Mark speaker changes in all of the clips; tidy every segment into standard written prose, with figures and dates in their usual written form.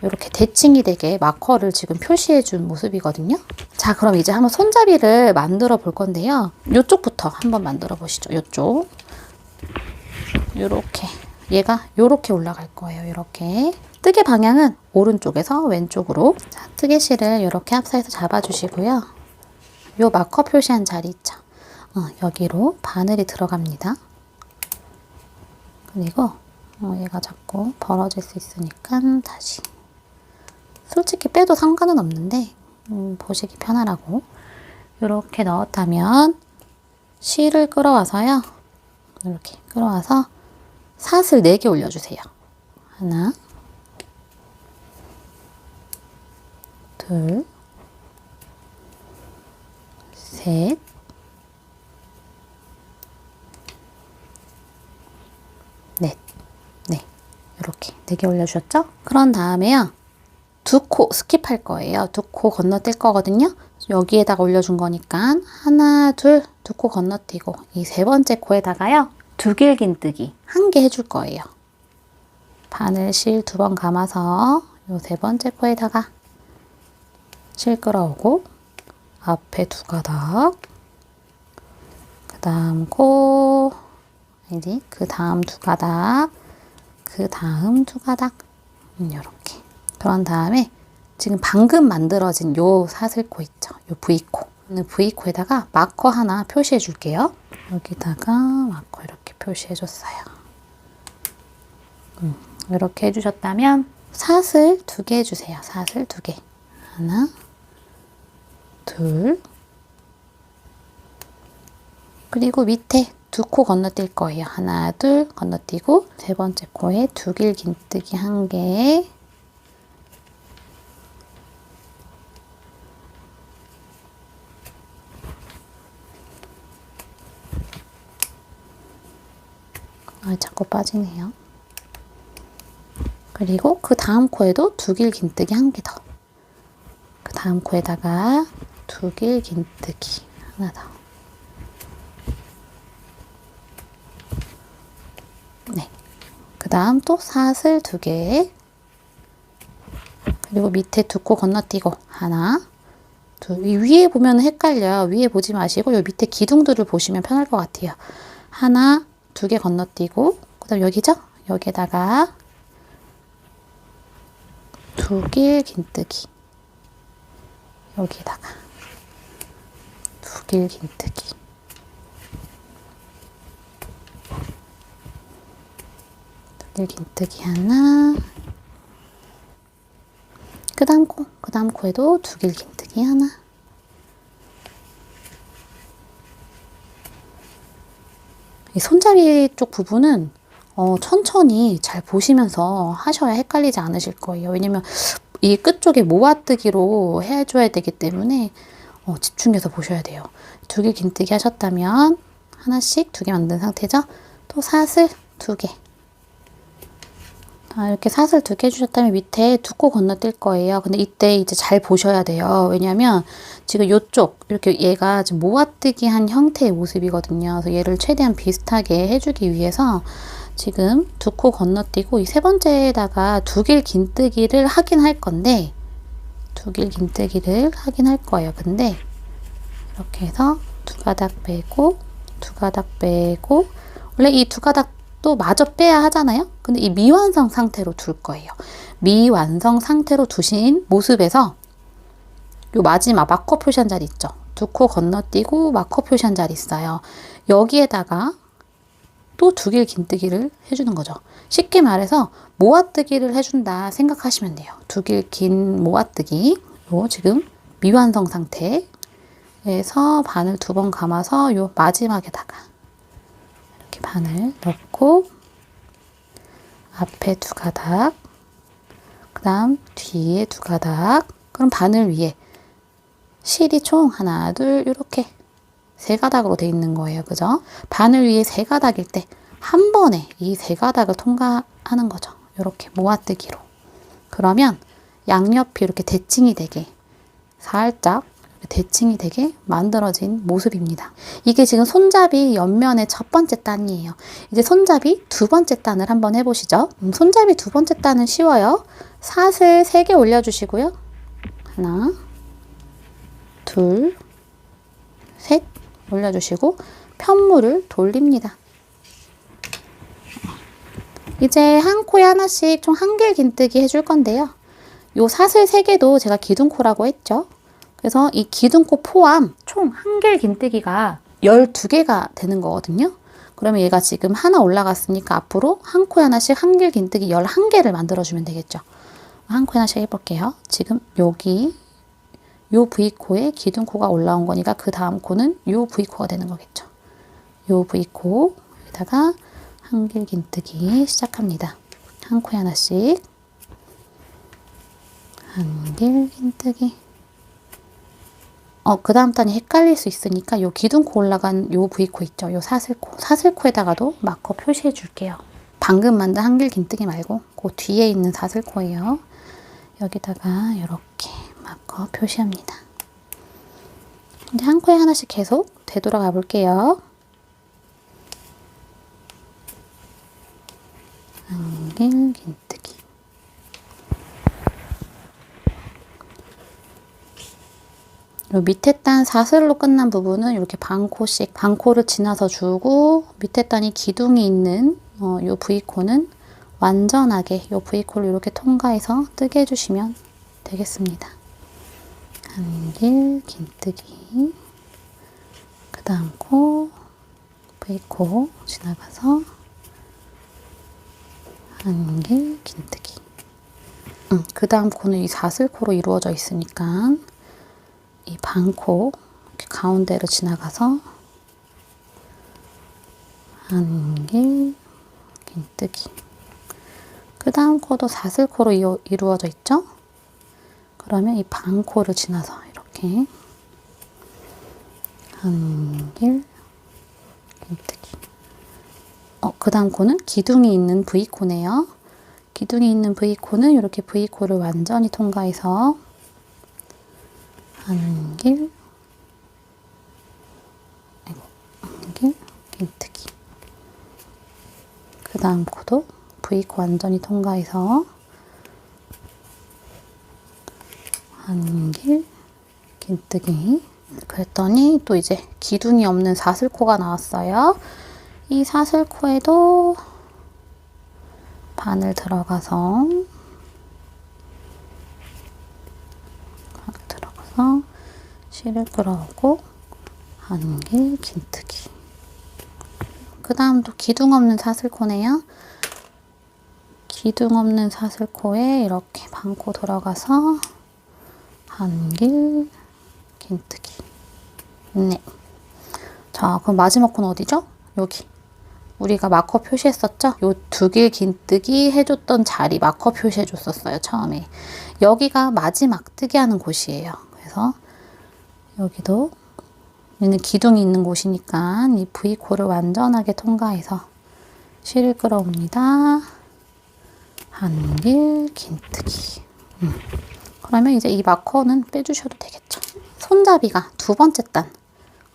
Speaker 1: 이렇게 대칭이 되게 마커를 지금 표시해 준 모습이거든요. 자, 그럼 이제 한번 손잡이를 만들어 볼 건데요. 이쪽부터 한번 만들어 보시죠. 이쪽. 요렇게. 얘가 요렇게 올라갈 거예요. 이렇게. 뜨개 방향은 오른쪽에서 왼쪽으로. 자, 뜨개실을 이렇게 합사해서 잡아주시고요. 요 마커 표시한 자리 있죠. 여기로 바늘이 들어갑니다. 그리고 얘가 자꾸 벌어질 수 있으니까 다시. 솔직히 빼도 상관은 없는데 보시기 편하라고 이렇게 넣었다면 실을 끌어와서요. 이렇게 끌어와서 사슬 4개 올려주세요. 하나, 둘, 셋, 넷. 네, 이렇게 4개 올려주셨죠? 그런 다음에요. 2코 스킵할 거예요. 2코 건너뛸 거거든요. 여기에다가 올려준 거니까 하나, 둘, 2코 건너뛰고 이 3번째 코에다가요. 두길긴뜨기 1개 해줄 거예요. 바늘 실 2번 감아서 이 3번째 코에다가 실 끌어오고 앞에 2가닥, 그 다음 코, 아니지, 그 다음 2가닥, 그 다음 2가닥, 이렇게. 그런 다음에 지금 방금 만들어진 요 사슬코 있죠? 요 V코. V코에다가 마커 하나 표시해 줄게요. 여기다가 마커 이렇게 표시해 줬어요. 이렇게 해주셨다면 사슬 2개 해주세요. 사슬 2개. 하나, 둘, 그리고 밑에 2코 건너뛸 거예요. 하나, 둘 건너뛰고 3번째 코에 두길긴뜨기 1개, 자꾸 빠지네요. 그리고 그 다음 코에도 두길긴뜨기 1개 더. 그 다음 코에다가 두길긴뜨기 하나 더. 네. 그 다음 또 사슬 2개. 그리고 밑에 2코 건너뛰고 하나, 둘. 이 위에 보면 헷갈려요. 위에 보지 마시고 요 밑에 기둥들을 보시면 편할 것 같아요. 하나, 2개 건너뛰고 그 다음 여기죠? 여기에다가 두길긴뜨기, 여기에다가 두길긴뜨기, 두길긴뜨기 하나, 그 다음 코에도 두길긴뜨기 하나. 이 손잡이 쪽 부분은 천천히 잘 보시면서 하셔야 헷갈리지 않으실 거예요. 왜냐면 이 끝쪽에 모아뜨기로 해줘야 되기 때문에 집중해서 보셔야 돼요. 두길긴뜨기 하셨다면 하나씩 2개 만든 상태죠. 또 사슬 2개. 이렇게 사슬 2개 해주셨다면 밑에 2코 건너뛸 거예요. 근데 이때 이제 잘 보셔야 돼요. 왜냐면 지금 이쪽 이렇게 얘가 지금 모아뜨기 한 형태의 모습이거든요. 그래서 얘를 최대한 비슷하게 해주기 위해서 지금 2코 건너뛰고 이 3번째에다가 두길긴뜨기를 하긴 할 건데, 두길긴뜨기를 하긴 할 거예요. 근데 이렇게 해서 2가닥 빼고 2가닥 빼고, 원래 이 2가닥도 마저 빼야 하잖아요. 근데 이 미완성 상태로 둘 거예요. 미완성 상태로 두신 모습에서 요 마지막 마커 표시한 자리 있죠. 2코 건너뛰고 마커 표시한 자리 있어요. 여기에다가 또 두길긴뜨기를 해주는 거죠. 쉽게 말해서 모아뜨기를 해준다 생각하시면 돼요. 두길긴 모아뜨기. 요 지금 미완성 상태에서 바늘 2번 감아서 요 마지막에다가 이렇게 바늘 넣고 앞에 2가닥, 그 다음 뒤에 2가닥. 그럼 바늘 위에 실이 총 하나, 둘 이렇게 3가닥으로 되어 있는 거예요. 그죠? 바늘 위에 3가닥일 때 한 번에 이 3가닥을 통과하는 거죠. 이렇게 모아뜨기로. 그러면 양옆이 이렇게 대칭이 되게 살짝 대칭이 되게 만들어진 모습입니다. 이게 지금 손잡이 옆면의 첫 번째 단이에요. 이제 손잡이 두 번째 단을 한번 해보시죠. 손잡이 두 번째 단은 쉬워요. 사슬 3개 올려주시고요. 하나, 둘, 셋 올려주시고 편물을 돌립니다. 이제 한 코에 하나씩 총 1길 긴뜨기 해줄 건데요. 요 사슬 3개도 제가 기둥코라고 했죠. 그래서 이 기둥코 포함 총 1길 긴뜨기가 12개가 되는 거거든요. 그러면 얘가 지금 하나 올라갔으니까 앞으로 한 코에 하나씩 1길 긴뜨기 11개를 만들어주면 되겠죠. 한 코에 하나씩 해볼게요. 지금 여기 요 V코에 기둥코가 올라온 거니까 그 다음 코는 요 V코가 되는 거겠죠. 요 V코 여기다가 1길 긴뜨기 시작합니다. 한 코에 하나씩 1길 긴뜨기. 그 다음 단이 헷갈릴 수 있으니까 요 기둥코 올라간 요 V코 있죠. 요 사슬코. 사슬코에다가도 마커 표시해 줄게요. 방금 만든 1길 긴뜨기 말고 그 뒤에 있는 사슬코예요. 여기다가 이렇게 마커 표시합니다. 이제 한 코에 하나씩 계속 되돌아가 볼게요. 1길 긴뜨기. 요 밑에 단 사슬로 끝난 부분은 이렇게 반코씩 반코를 지나서 주고 밑에 단이 기둥이 있는 요 V코는 완전하게 요 V코를 이렇게 통과해서 뜨게 해주시면 되겠습니다. 1길 긴뜨기. 그 다음 코 V코 지나가서 1길 긴뜨기. 그 다음 코는 이 사슬코로 이루어져 있으니까 이 반코 이렇게 가운데로 지나가서 1길 긴뜨기. 그 다음 코도 사슬코로 이루어져 있죠? 그러면 이 반코를 지나서 이렇게 1길 긴뜨기. 그 다음 코는 기둥이 있는 V코네요. 기둥이 있는 V코는 이렇게 V코를 완전히 통과해서 1길 긴뜨기. 그 다음 코도 V코 완전히 통과해서 1길 긴뜨기. 그랬더니 또 이제 기둥이 없는 사슬코가 나왔어요. 이 사슬코에도 바늘 들어가서 실을 끌어오고 1길 긴뜨기. 그 다음 또 기둥 없는 사슬코네요. 기둥 없는 사슬코에 이렇게 반코 들어가서 1길 긴뜨기. 네. 자, 그럼 마지막 코는 어디죠? 여기. 우리가 마커 표시했었죠? 요 2길 긴뜨기 해줬던 자리 마커 표시해줬었어요, 처음에. 여기가 마지막 뜨게 하는 곳이에요. 그래서 여기도 얘는 기둥이 있는 곳이니까 이 V코를 완전하게 통과해서 실을 끌어옵니다. 1길 긴뜨기. 그러면 이제 이 마커는 빼주셔도 되겠죠. 손잡이가 두 번째 단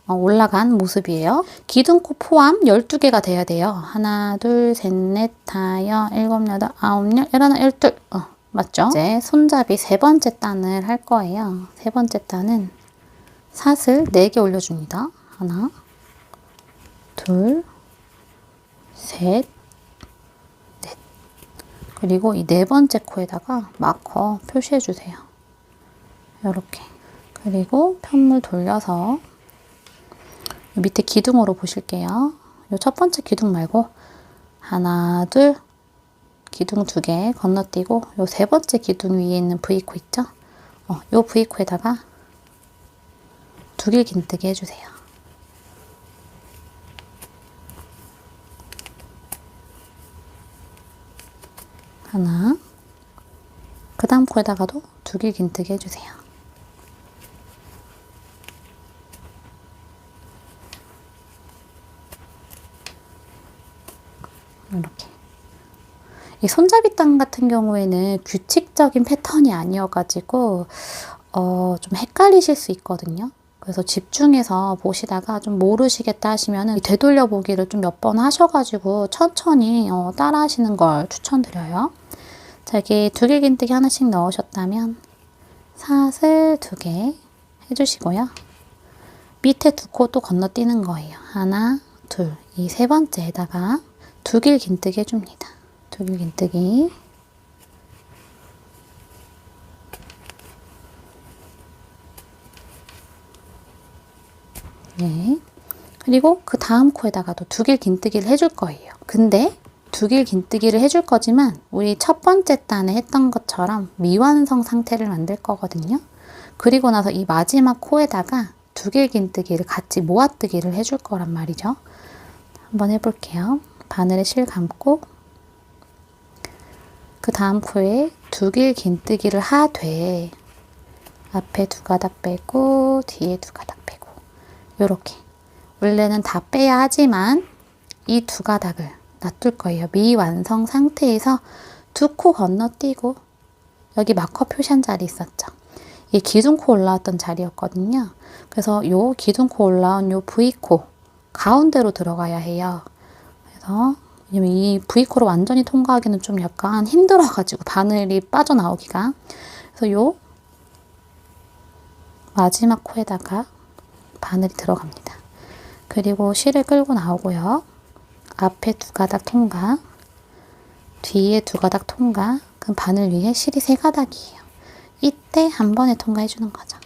Speaker 1: 올라간 모습이에요. 기둥코 포함 12개가 돼야 돼요. 하나, 둘, 셋, 넷, 다섯, 일곱, 여덟, 아홉, 열, 열하나, 열둘. 맞죠? 이제 손잡이 세 번째 단을 할 거예요. 세 번째 단은 사슬 4개 올려줍니다. 하나, 둘, 셋, 넷. 그리고 이 네 번째 코에다가 마커 표시해 주세요. 이렇게. 그리고 편물 돌려서 밑에 기둥으로 보실게요. 이 첫 번째 기둥 말고 하나, 둘, 기둥 2개 건너뛰고 이 세 번째 기둥 위에 있는 V코 있죠? 이 V코에다가 2길 긴뜨기 해주세요. 하나, 그 다음 코에다가도 2길 긴뜨기 해주세요. 이렇게. 이 손잡이 단 같은 경우에는 규칙적인 패턴이 아니어가지고 좀 헷갈리실 수 있거든요. 그래서 집중해서 보시다가 좀 모르시겠다 하시면은 되돌려 보기를 좀 몇 번 하셔가지고 천천히 따라 하시는 걸 추천드려요. 자, 여기 두길긴뜨기 하나씩 넣으셨다면 사슬 2개 해주시고요. 밑에 2코 또 건너뛰는 거예요. 하나, 둘, 이 세 번째에다가 두길긴뜨기 해줍니다. 두길긴뜨기. 네. 그리고 그 다음 코에다가도 두길긴뜨기를 해줄 거예요. 근데 두길긴뜨기를 해줄 거지만 우리 첫 번째 단에 했던 것처럼 미완성 상태를 만들 거거든요. 그리고 나서 이 마지막 코에다가 두길긴뜨기를 같이 모아뜨기를 해줄 거란 말이죠. 한번 해볼게요. 바늘에 실 감고 그 다음 코에 두길긴뜨기를 하되 앞에 2가닥 빼고 뒤에 2가닥 빼고 요렇게 원래는 다 빼야 하지만 이 2가닥을 놔둘 거예요. 미완성 상태에서 2코 건너뛰고 여기 마커 표시한 자리 있었죠. 이게 기둥코 올라왔던 자리였거든요. 그래서 요 기둥코 올라온 요 V코 가운데로 들어가야 해요. 그래서 왜냐면 이 V코를 완전히 통과하기는 좀 약간 힘들어가지고 바늘이 빠져나오기가. 그래서 요 마지막 코에다가 바늘이 들어갑니다. 그리고 실을 끌고 나오고요. 앞에 2가닥 통과, 뒤에 2가닥 통과, 그럼 바늘 위에 실이 3가닥이에요. 이때 한 번에 통과해 주는 거죠.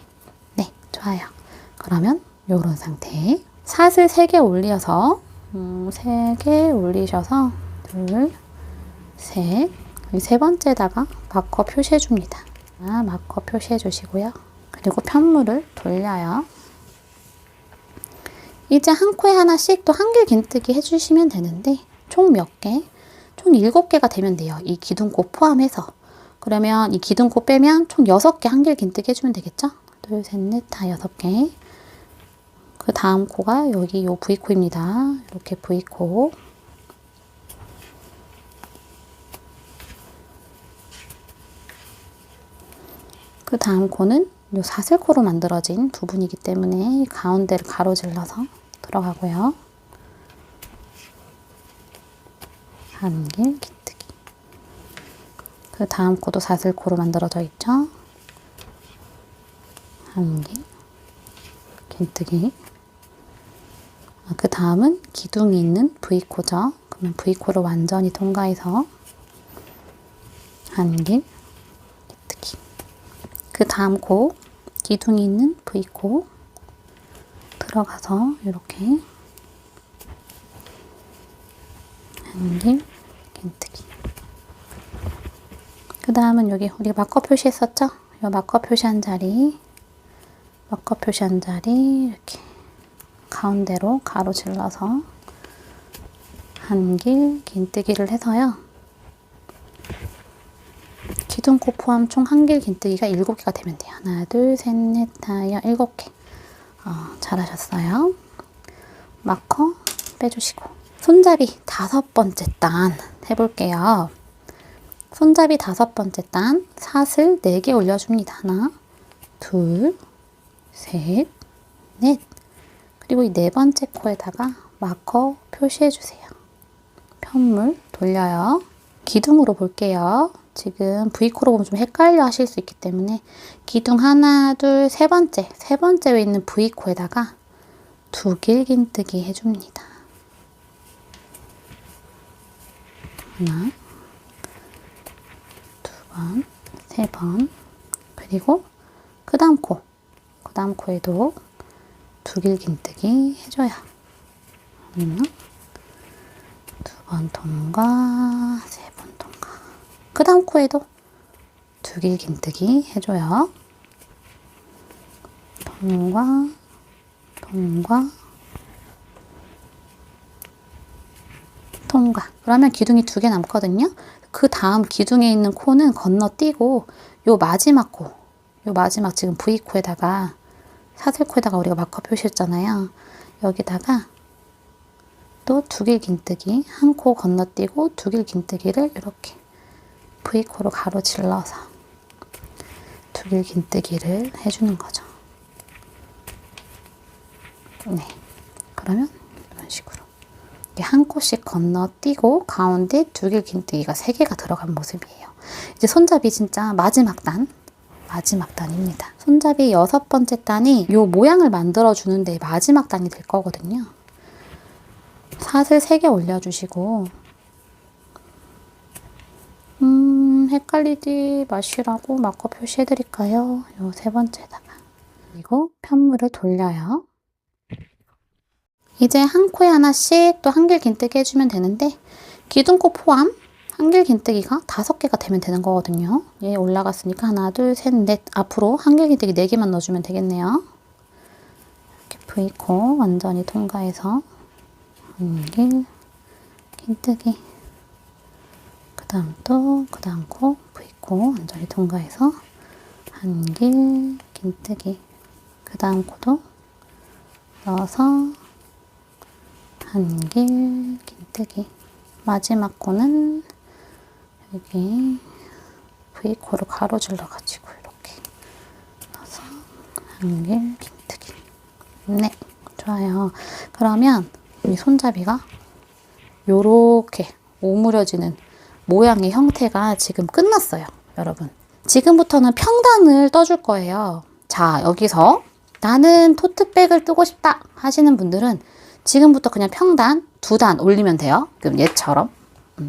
Speaker 1: 네, 좋아요. 그러면 요런 상태. 사슬 3개 올려서 3개 올리셔서 둘, 셋, 세 번째에다가 마커 표시해 줍니다. 마커 표시해 주시고요. 그리고 편물을 돌려요. 이제 한 코에 하나씩 또 한길긴뜨기 해주시면 되는데 총 몇 개? 총 7개가 되면 돼요. 이 기둥코 포함해서. 그러면 이 기둥코 빼면 총 6개 한길긴뜨기 해주면 되겠죠? 둘, 셋, 넷, 다 6개. 그 다음 코가 여기 요 V코입니다. 이렇게 V코. 그 다음 코는 요 사슬코로 만들어진 부분이기 때문에 가운데를 가로질러서 들어가고요. 한길긴뜨기. 그 다음 코도 사슬코로 만들어져 있죠. 한길긴뜨기. 그 다음은 기둥이 있는 V코죠. 그러면 V코를 완전히 통과해서 한길긴뜨기. 그 다음 코 기둥이 있는 V코 들어가서 이렇게 한길긴뜨기. 그 다음은 여기 우리가 마커 표시했었죠? 이 마커 표시한 자리 이렇게 가운데로 가로질러서 한길긴뜨기를 해서요. 기둥코 포함 총 한길긴뜨기가 7개가 되면 돼요. 하나, 둘, 셋, 넷, 다, 7개. 잘하셨어요. 마커 빼주시고 손잡이 5번째 단 해볼게요. 손잡이 5번째 단 사슬 4개 올려줍니다. 하나, 둘, 셋, 넷. 그리고 이 4번째 코에다가 마커 표시해주세요. 편물 돌려요. 기둥으로 볼게요. 지금 V코로 보면 좀 헷갈려 하실 수 있기 때문에 기둥 하나, 둘, 세 번째에 있는 V코에다가 두길긴뜨기 해줍니다. 하나, 2번, 3번, 그리고 그 다음 코에도 두길긴뜨기 해줘요. 하나, 2번 통과, 3번 통과. 그 다음 코에도 두길긴뜨기 해줘요. 통과, 통과. 그러면 기둥이 2개 남거든요. 그 다음 기둥에 있는 코는 건너뛰고 요 마지막 지금 V코에다가 사슬코에다가 우리가 마커 표시했잖아요. 여기다가 또 두길긴뜨기 한 코 건너뛰고 두길긴뜨기를 이렇게 V코로 가로질러서 두길 긴뜨기를 해주는 거죠. 네. 그러면 이런 식으로 이렇게 한 코씩 건너뛰고 가운데 두길 긴뜨기가 3개가 들어간 모습이에요. 이제 손잡이 진짜 마지막 단입니다. 손잡이 6번째 단이 이 모양을 만들어 주는데 마지막 단이 될 거거든요. 사슬 3개 올려주시고 헷갈리지 마시라고 마커 표시해 드릴까요? 요 3번째다가 그리고 편물을 돌려요. 이제 한 코에 하나씩 또 한길 긴뜨기 해주면 되는데 기둥코 포함 한길 긴뜨기가 5개가 되면 되는 거거든요. 얘 올라갔으니까 하나, 둘, 셋, 넷 앞으로 한길 긴뜨기 4개만 넣어주면 되겠네요. 이렇게 V코 완전히 통과해서 한길 긴뜨기 그 다음 코 V코 완전히 통과해서 한길 긴뜨기 그 다음 코도 넣어서 한길 긴뜨기 마지막 코는 여기 V코를 가로질러 가지고 이렇게 넣어서 한길 긴뜨기. 네, 좋아요. 그러면 이 손잡이가 요렇게 오므려지는 모양의 형태가 지금 끝났어요, 여러분. 지금부터는 평단을 떠줄 거예요. 자, 여기서 나는 토트백을 뜨고 싶다 하시는 분들은 지금부터 그냥 평단 2단 올리면 돼요. 그럼 얘처럼.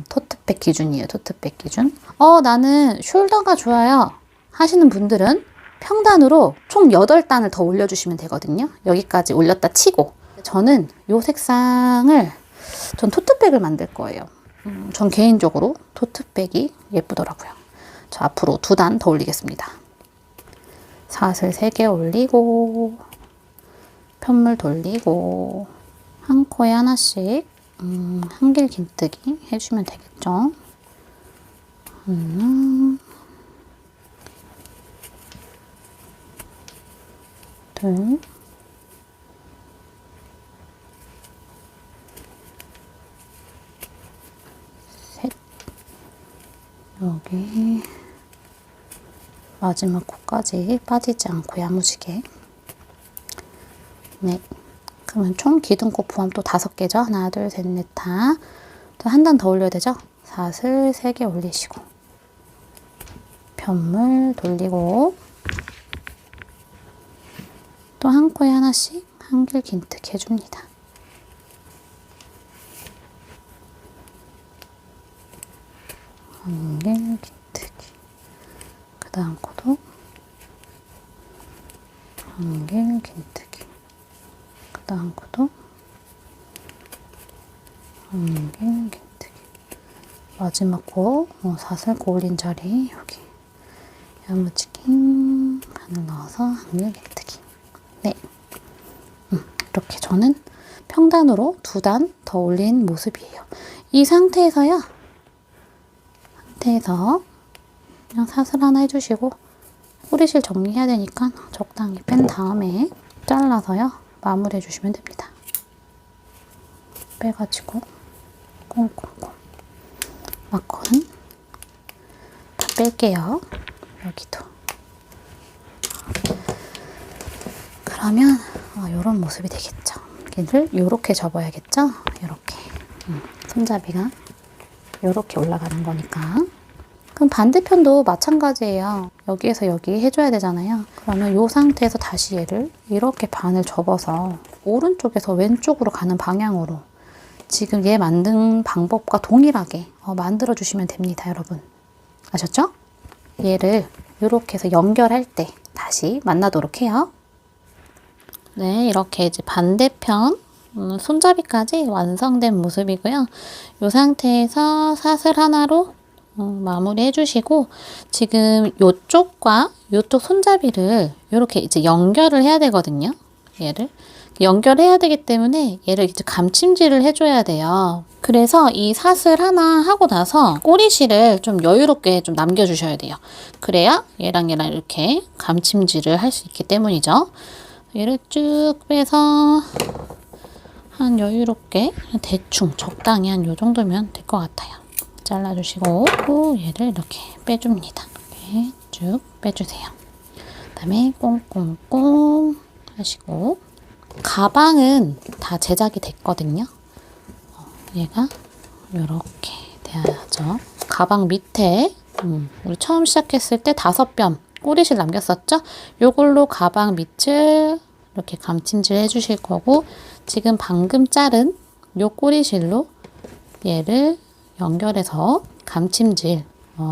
Speaker 1: 토트백 기준이에요. 토트백 기준. 나는 숄더가 좋아요 하시는 분들은 평단으로 총 8단을 더 올려주시면 되거든요. 여기까지 올렸다 치고 저는 이 색상을 전 토트백을 만들 거예요. 전 개인적으로 토트백이 예쁘더라고요. 저 앞으로 2단 더 올리겠습니다. 사슬 3개 올리고 편물 돌리고 한 코에 하나씩 한길 긴뜨기 해주면 되겠죠. 둘, 셋, 여기 마지막 코까지 빠지지 않고 야무지게. 네. 그러면 총 기둥코 포함 또 5개죠. 하나, 둘, 셋, 넷, 다. 또 한 단 더 올려야 되죠. 사슬 3개 올리시고 편물 돌리고 또 한 코에 하나씩 한길 긴뜨기 해줍니다. 한길 긴뜨기 그 다음 코도 한길 긴뜨기 그 다음 코도 한길 긴뜨기 마지막 코 사슬 코 올린 자리 여기 야무지게 바늘 넣어서 한길 긴뜨기. 네, 이렇게 저는 평단으로 2단 더 올린 모습이에요. 이 상태에서 그냥 사슬 하나 해주시고 꼬리실 정리해야 되니까 적당히 뺀 다음에 잘라서요 마무리 해주시면 됩니다. 빼가지고 콩콩콩 마커는 다 뺄게요. 여기도. 그러면 이런 모습이 되겠죠. 얘를 이렇게 접어야겠죠. 이렇게 손잡이가 이렇게 올라가는 거니까. 그럼 반대편도 마찬가지예요. 여기에서 여기 해줘야 되잖아요. 그러면 이 상태에서 다시 얘를 이렇게 반을 접어서 오른쪽에서 왼쪽으로 가는 방향으로 지금 얘 만든 방법과 동일하게 만들어 주시면 됩니다, 여러분. 아셨죠? 얘를 이렇게 해서 연결할 때 다시 만나도록 해요. 네, 이렇게 이제 반대편 손잡이까지 완성된 모습이고요. 이 상태에서 사슬 하나로 마무리 해주시고 지금 이쪽과 이쪽 손잡이를 이렇게 이제 연결을 해야 되거든요. 얘를 연결해야 되기 때문에 얘를 이제 감침질을 해줘야 돼요. 그래서 이 사슬 하나 하고 나서 꼬리실을 좀 여유롭게 좀 남겨주셔야 돼요. 그래야 얘랑 이렇게 감침질을 할 수 있기 때문이죠. 얘를 쭉 빼서 한 여유롭게 대충 적당히 한 요 정도면 될 것 같아요. 잘라주시고 얘를 이렇게 빼줍니다. 이렇게 쭉 빼주세요. 그다음에 꽁꽁꽁 하시고, 가방은 다 제작이 됐거든요. 얘가 이렇게 돼야죠. 가방 밑에 우리 처음 시작했을 때 5뼘 꼬리실 남겼었죠? 요걸로 가방 밑을 이렇게 감침질 해주실 거고, 지금 방금 자른 요 꼬리실로 얘를 연결해서 감침질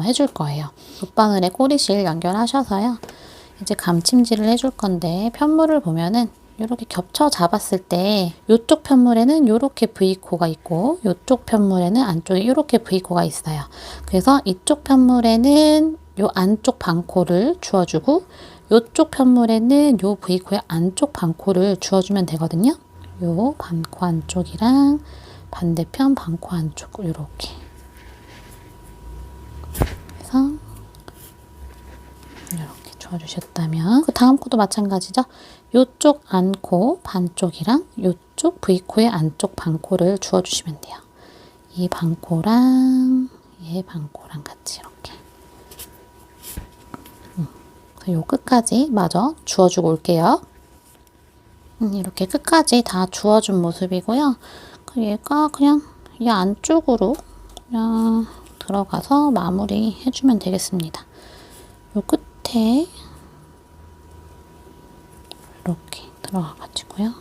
Speaker 1: 해줄 거예요. 돗바늘에 꼬리실 연결하셔서요. 이제 감침질을 해줄 건데, 편물을 보면은 이렇게 겹쳐 잡았을 때 이쪽 편물에는 이렇게 V코가 있고 이쪽 편물에는 안쪽에 이렇게 V코가 있어요. 그래서 이쪽 편물에는 이 안쪽 반코를 주어주고 이쪽 편물에는 이 V코의 안쪽 반코를 주어주면 되거든요. 요 반코 안쪽이랑 반대편 반코 안쪽 이렇게 해서 이렇게 주어주셨다면, 그 다음 코도 마찬가지죠. 요쪽 안코 반쪽이랑 요쪽 V코의 안쪽 반코를 주어주시면 돼요. 이 반코랑 얘 반코랑 같이 이렇게 요 끝까지 마저 주어주고 올게요. 이렇게 끝까지 다 주어준 모습이고요. 얘가 그냥 이 안쪽으로 그냥 들어가서 마무리 해주면 되겠습니다. 요 끝에 이렇게 들어가가지고요.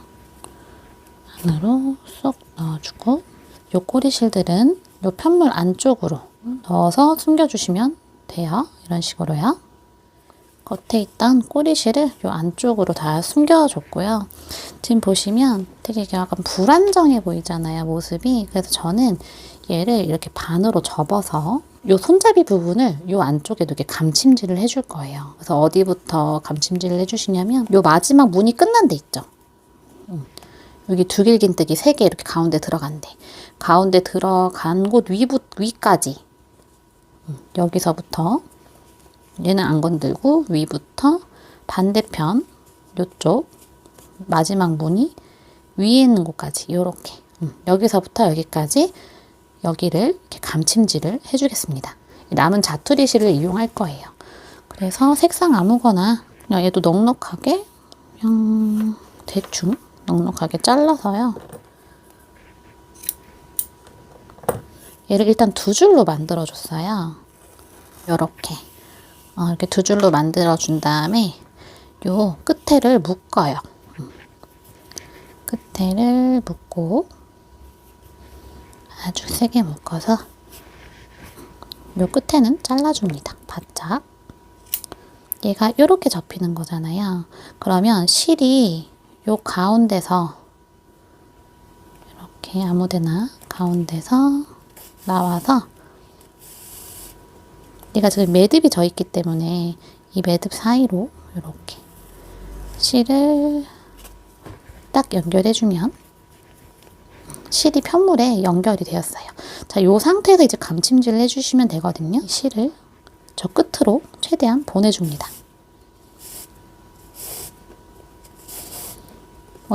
Speaker 1: 안으로 쏙 넣어주고, 요 꼬리실들은 요 편물 안쪽으로 넣어서 숨겨주시면 돼요. 이런 식으로요. 겉에 있던 꼬리실을 요 안쪽으로 다 숨겨줬고요. 지금 보시면 되게 약간 불안정해 보이잖아요, 모습이. 그래서 저는 얘를 이렇게 반으로 접어서 요 손잡이 부분을 요 안쪽에도 이렇게 감침질을 해줄 거예요. 그래서 어디부터 감침질을 해주시냐면 요 마지막 무늬 끝난 데 있죠. 여기 두길긴뜨기 3개 이렇게 가운데 들어간대. 가운데 들어간 곳 위까지. 여기서부터 얘는 안 건들고 위부터 반대편 요쪽 마지막 무늬 위에 있는 곳까지 요렇게 여기서부터 여기까지 여기를 이렇게 감침질을 해주겠습니다. 남은 자투리실을 이용할 거예요. 그래서 색상 아무거나 그냥 얘도 넉넉하게 그냥 대충 넉넉하게 잘라서요. 얘를 일단 2줄로 만들어줬어요. 요렇게 이렇게 2줄로 만들어준 다음에 요 끝에를 묶어요. 끝에를 묶고 아주 세게 묶어서 요 끝에는 잘라줍니다. 바짝. 얘가 이렇게 접히는 거잖아요. 그러면 실이 요 가운데서 이렇게 아무데나 가운데서 나와서, 얘가 지금 매듭이 져 있기 때문에 이 매듭 사이로 이렇게 실을 딱 연결해주면 실이 편물에 연결이 되었어요. 자, 요 상태에서 이제 감침질을 해주시면 되거든요. 실을 저 끝으로 최대한 보내줍니다.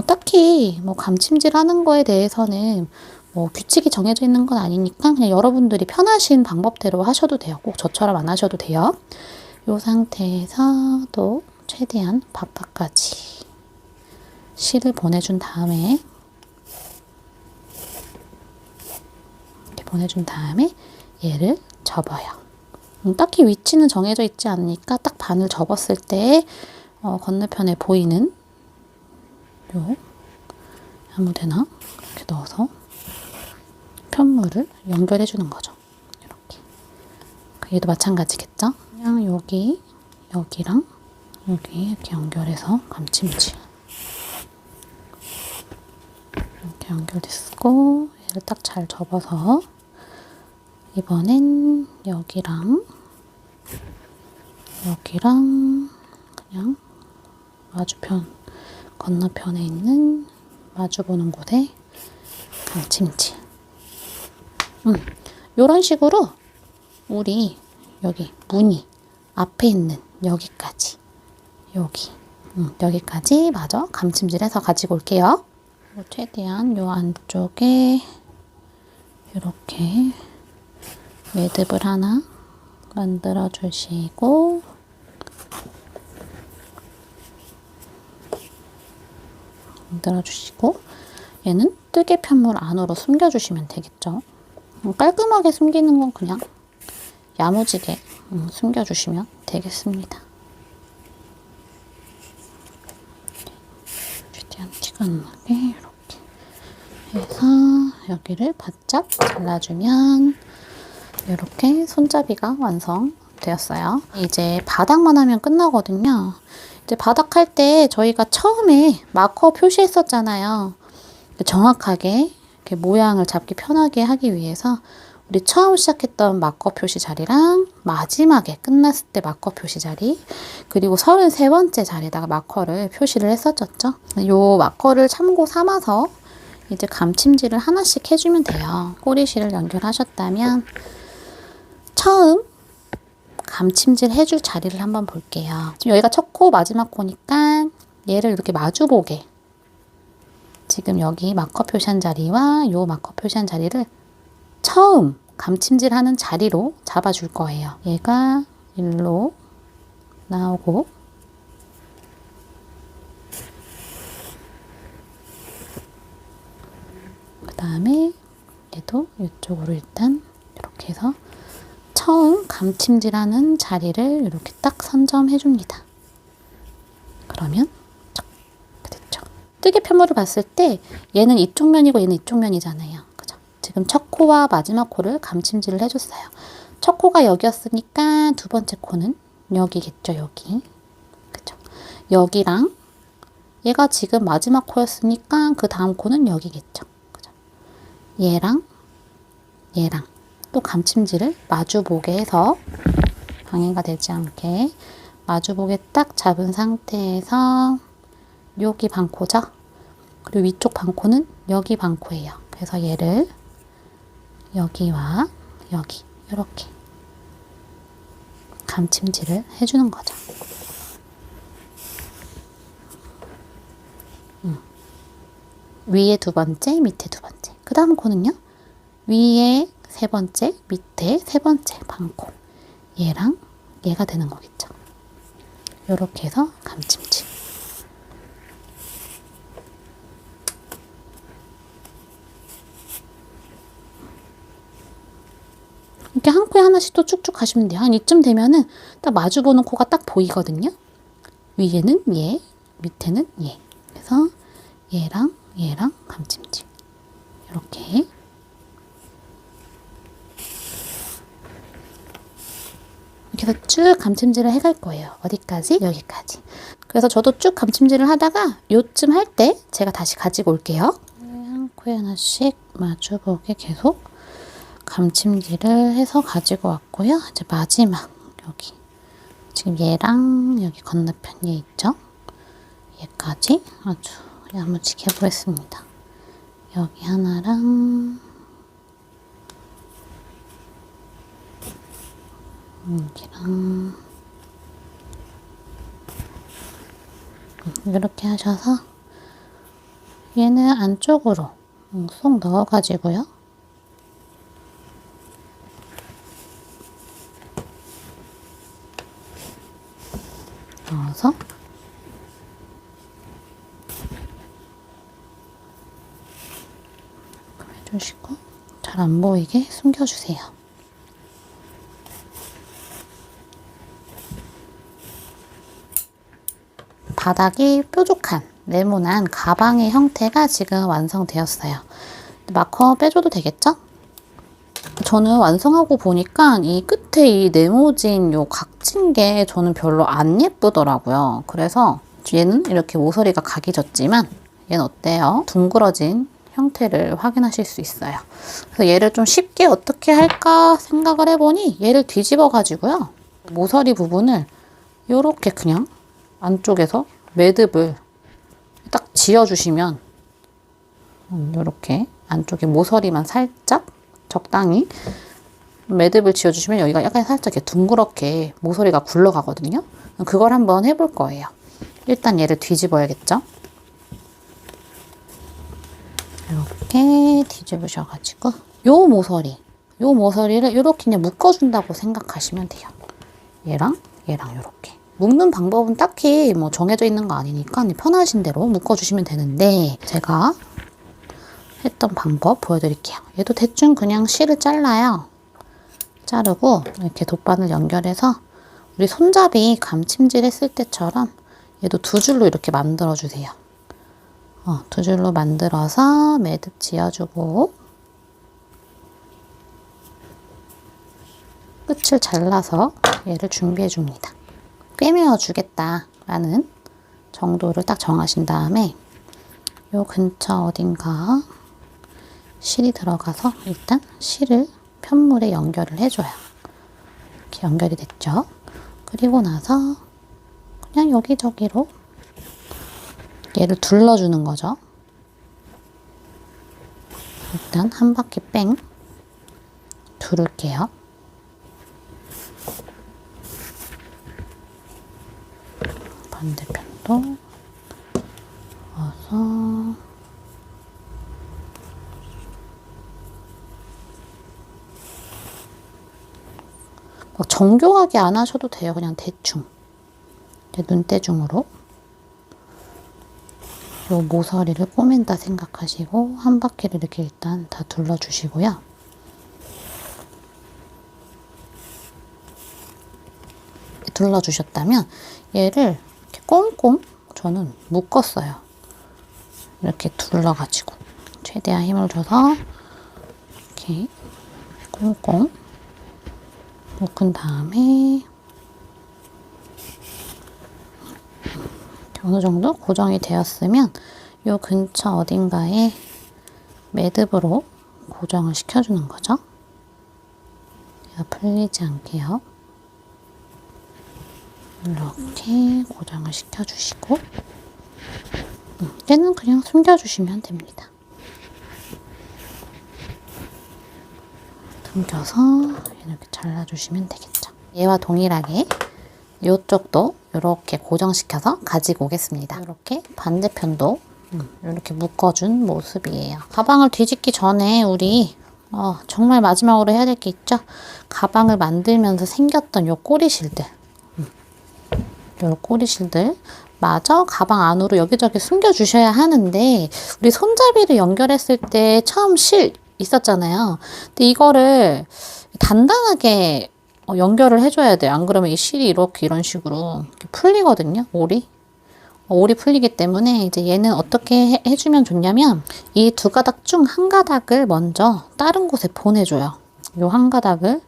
Speaker 1: 딱히 감침질 하는 거에 대해서는 규칙이 정해져 있는 건 아니니까 그냥 여러분들이 편하신 방법대로 하셔도 돼요. 꼭 저처럼 안 하셔도 돼요. 요 상태에서도 최대한 바깥까지 실을 보내준 다음에 이렇게 보내준 다음에 얘를 접어요. 딱히 위치는 정해져 있지 않으니까 딱 반을 접었을 때 건너편에 보이는 요 아무데나 이렇게 넣어서 편물을 연결해 주는 거죠. 이렇게. 얘도 마찬가지겠죠? 그냥 여기랑 여기 이렇게 연결해서 감침질. 이렇게 연결됐고, 얘를 딱 잘 접어서 이번엔 여기랑 그냥 마주편 건너편에 있는 마주보는 곳에 감침질. 요런 식으로 우리 여기 무늬 앞에 있는 여기까지 여기까지 마저 감침질해서 가지고 올게요. 최대한 요 안쪽에 이렇게 매듭을 하나 만들어 주시고, 만들어 주시고 얘는 뜨개 편물 안으로 숨겨 주시면 되겠죠. 깔끔하게 숨기는 건 그냥 야무지게 숨겨 주시면 되겠습니다. 최대한 티가 안 나게 이렇게 해서 여기를 바짝 잘라주면 이렇게 손잡이가 완성되었어요. 이제 바닥만 하면 끝나거든요. 이제 바닥 할 때 저희가 처음에 마커 표시했었잖아요. 정확하게 이렇게 모양을 잡기 편하게 하기 위해서 우리 처음 시작했던 마커 표시 자리랑 마지막에 끝났을 때 마커 표시 자리, 그리고 33번째 자리에다가 마커를 표시를 했었죠. 요 마커를 참고 삼아서 이제 감침질을 하나씩 해주면 돼요. 꼬리실을 연결하셨다면 처음 감침질 해줄 자리를 한번 볼게요. 지금 여기가 첫 코, 마지막 코니까 얘를 이렇게 마주보게, 지금 여기 마커 표시한 자리와 요 마커 표시한 자리를 처음 감침질 하는 자리로 잡아줄 거예요. 얘가 일로 나오고, 그 다음에 얘도 이쪽으로 일단 이렇게 해서 처음 감침질하는 자리를 이렇게 딱 선점해 줍니다. 그러면 됐죠. 뜨개 편물을 봤을 때 얘는 이쪽 면이고 얘는 이쪽 면이잖아요. 그죠? 지금 첫 코와 마지막 코를 감침질을 해줬어요. 첫 코가 여기였으니까 두 번째 코는 여기겠죠. 여기. 그죠? 여기랑 얘가 지금 마지막 코였으니까 그 다음 코는 여기겠죠. 그죠? 얘랑 얘랑 또 감침질을 마주보게 해서 방해가 되지 않게 마주보게 딱 잡은 상태에서 여기 반코죠. 그리고 위쪽 반코는 여기 반코예요. 그래서 얘를 여기와 여기 이렇게 감침질을 해주는 거죠. 위에 두 번째, 밑에 두 번째. 그 다음 코는요. 위에 세 번째, 밑에 세 번째 반코. 얘랑 얘가 되는 거겠죠. 이렇게 해서 감침질. 이렇게 한 코에 하나씩 또 쭉쭉 가시면 돼요. 한 이쯤 되면은 딱 마주보는 코가 딱 보이거든요. 위에는 얘, 밑에는 얘. 그래서 얘랑 얘랑 감침질. 이렇게. 이렇게 해서 쭉 감침질을 해갈 거예요. 어디까지? 여기까지. 그래서 저도 쭉 감침질을 하다가 요쯤 할 때 제가 다시 가지고 올게요. 한 코에 하나씩 마주보게 계속 감침질을 해서 가지고 왔고요. 이제 마지막 여기 지금 얘랑 여기 건너편 얘 있죠? 얘까지 아주 야무지게 해보겠습니다. 여기 하나랑 여기랑 이렇게 하셔서 얘는 안쪽으로 쏙 넣어가지고요. 넣어서 해주시고 잘 안 보이게 숨겨주세요. 바닥이 뾰족한 네모난 가방의 형태가 지금 완성되었어요. 마커 빼줘도 되겠죠? 저는 완성하고 보니까 이 끝에 이 네모진 요 각진 게 저는 별로 안 예쁘더라고요. 그래서 얘는 이렇게 모서리가 각이 졌지만 얘는 어때요? 둥그러진 형태를 확인하실 수 있어요. 그래서 얘를 좀 쉽게 어떻게 할까 생각을 해보니 얘를 뒤집어 가지고요. 모서리 부분을 요렇게 그냥 안쪽에서 매듭을 딱 지어주시면 이렇게 안쪽에 모서리만 살짝 적당히 매듭을 지어주시면 여기가 약간 살짝 이렇게 둥그렇게 모서리가 굴러가거든요. 그걸 한번 해볼 거예요. 일단 얘를 뒤집어야겠죠. 이렇게 뒤집으셔가지고 요 모서리를 이렇게 그냥 묶어준다고 생각하시면 돼요. 얘랑 얘랑 이렇게 묶는 방법은 딱히 뭐 정해져 있는 거 아니니까 편하신 대로 묶어주시면 되는데, 제가 했던 방법 보여드릴게요. 얘도 대충 그냥 실을 잘라요. 자르고 이렇게 돗바늘 연결해서 우리 손잡이 감침질 했을 때처럼 얘도 두 줄로 이렇게 만들어 주세요. 두 줄로 만들어서 매듭 지어주고 끝을 잘라서 얘를 준비해 줍니다. 꿰매어 주겠다 라는 정도를 딱 정하신 다음에 요 근처 어딘가 실이 들어가서 일단 실을 편물에 연결을 해줘요. 이렇게 연결이 됐죠? 그리고 나서 그냥 여기저기로 얘를 둘러주는 거죠. 일단 한 바퀴 뺑 두를게요. 반대편도 어서 막 정교하게 안 하셔도 돼요. 그냥 대충 눈대중으로 요 모서리를 꼬맨다 생각하시고 한 바퀴를 이렇게 일단 다 둘러주시고요. 둘러주셨다면 얘를 이렇게 꽁꽁 저는 묶었어요. 이렇게 둘러가지고 최대한 힘을 줘서 이렇게 꽁꽁 묶은 다음에 어느 정도 고정이 되었으면 요 근처 어딘가에 매듭으로 고정을 시켜주는 거죠. 얘가 풀리지 않게요. 이렇게 고정을 시켜주시고 얘는 그냥 숨겨주시면 됩니다. 숨겨서 이렇게 잘라주시면 되겠죠. 얘와 동일하게 이쪽도 이렇게 고정시켜서 가지고 오겠습니다. 이렇게 반대편도 이렇게 묶어준 모습이에요. 가방을 뒤집기 전에 우리 정말 마지막으로 해야 될 게 있죠. 가방을 만들면서 생겼던 요 꼬리실들, 요 꼬리실들 마저 가방 안으로 여기저기 숨겨주셔야 하는데, 우리 손잡이를 연결했을 때 처음 실 있었잖아요. 근데 이거를 단단하게 연결을 해줘야 돼요. 안 그러면 이 실이 이렇게 이런 식으로 풀리거든요. 올이 풀리기 때문에 이제 얘는 어떻게 해주면 좋냐면 이 두 가닥 중 한 가닥을 먼저 다른 곳에 보내줘요. 요 한 가닥을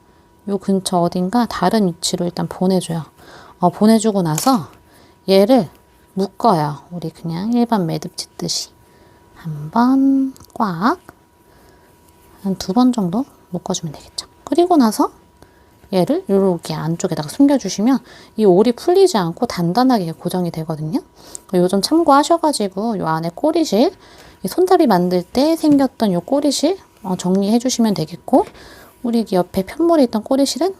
Speaker 1: 요 근처 어딘가 다른 위치로 일단 보내줘요. 보내주고 나서 얘를 묶어요. 우리 그냥 일반 매듭 짓듯이 한 번 꽉, 한 2번 정도 묶어주면 되겠죠. 그리고 나서 얘를 이렇게 안쪽에다가 숨겨주시면 이 올이 풀리지 않고 단단하게 고정이 되거든요. 요 점 참고하셔가지고 요 안에 꼬리실, 이 손잡이 만들 때 생겼던 요 꼬리실 정리해 주시면 되겠고, 우리 옆에 편물에 있던 꼬리실은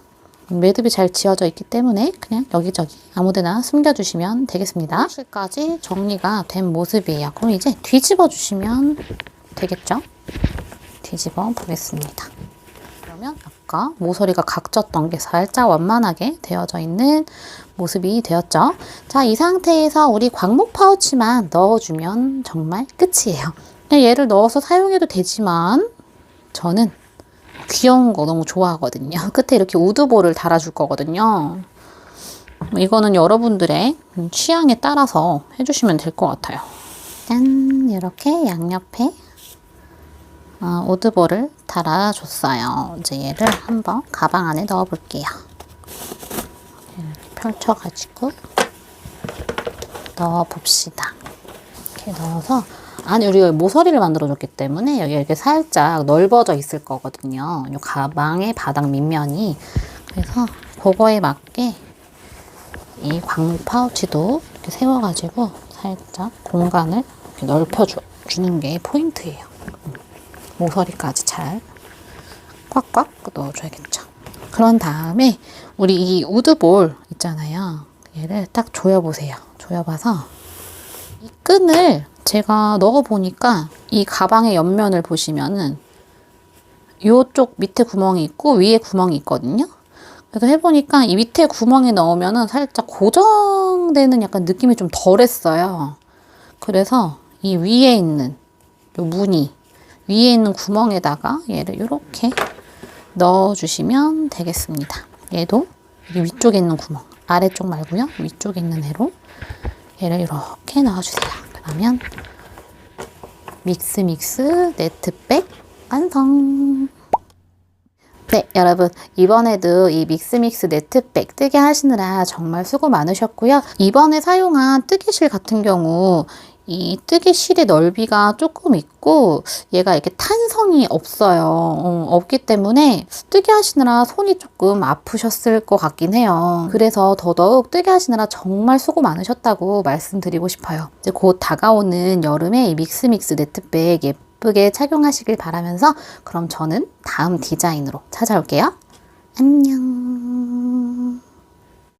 Speaker 1: 매듭이 잘 지어져 있기 때문에 그냥 여기저기 아무데나 숨겨주시면 되겠습니다. 꼬리실까지 정리가 된 모습이에요. 그럼 이제 뒤집어 주시면 되겠죠? 뒤집어 보겠습니다. 그러면 아까 모서리가 각졌던 게 살짝 완만하게 되어져 있는 모습이 되었죠. 자, 이 상태에서 우리 광목 파우치만 넣어주면 정말 끝이에요. 그냥 얘를 넣어서 사용해도 되지만 저는 귀여운 거 너무 좋아하거든요. 끝에 이렇게 우드볼을 달아줄 거거든요. 이거는 여러분들의 취향에 따라서 해주시면 될 것 같아요. 짠! 이렇게 양옆에 우드볼을 달아줬어요. 이제 얘를 한번 가방 안에 넣어 볼게요. 이렇게 펼쳐가지고 넣어 봅시다. 이렇게 넣어서 안에 우리가 모서리를 만들어줬기 때문에 여기 이렇게 살짝 넓어져 있을 거거든요. 이 가방의 바닥 밑면이. 그래서 그거에 맞게 이 광목 파우치도 이렇게 세워가지고 살짝 공간을 이렇게 넓혀주는 게 포인트예요. 모서리까지 잘 꽉꽉 넣어줘야겠죠. 그런 다음에 우리 이 우드볼 있잖아요. 얘를 딱 조여보세요. 조여봐서 이 끈을 제가 넣어보니까 이 가방의 옆면을 보시면은 이쪽 밑에 구멍이 있고 위에 구멍이 있거든요. 그래서 해보니까 이 밑에 구멍에 넣으면은 살짝 고정되는 약간 느낌이 좀 덜했어요. 그래서 이 위에 있는 요 무늬 위에 있는 구멍에다가 얘를 이렇게 넣어주시면 되겠습니다. 얘도 이 위쪽에 있는 구멍, 아래쪽 말고요. 위쪽에 있는 애로 얘를 이렇게 넣어주세요. 그러면 믹스 네트백 완성! 네, 여러분 이번에도 이 믹스 네트백 뜨개 하시느라 정말 수고 많으셨고요. 이번에 사용한 뜨개실 같은 경우 이 뜨개실의 넓이가 조금 있고 얘가 이렇게 탄성이 없어요. 없기 때문에 뜨개 하시느라 손이 조금 아프셨을 것 같긴 해요. 그래서 더더욱 뜨개 하시느라 정말 수고 많으셨다고 말씀드리고 싶어요. 이제 곧 다가오는 여름에 이 믹스 네트백 예쁘게 착용하시길 바라면서 그럼 저는 다음 디자인으로 찾아올게요. 안녕.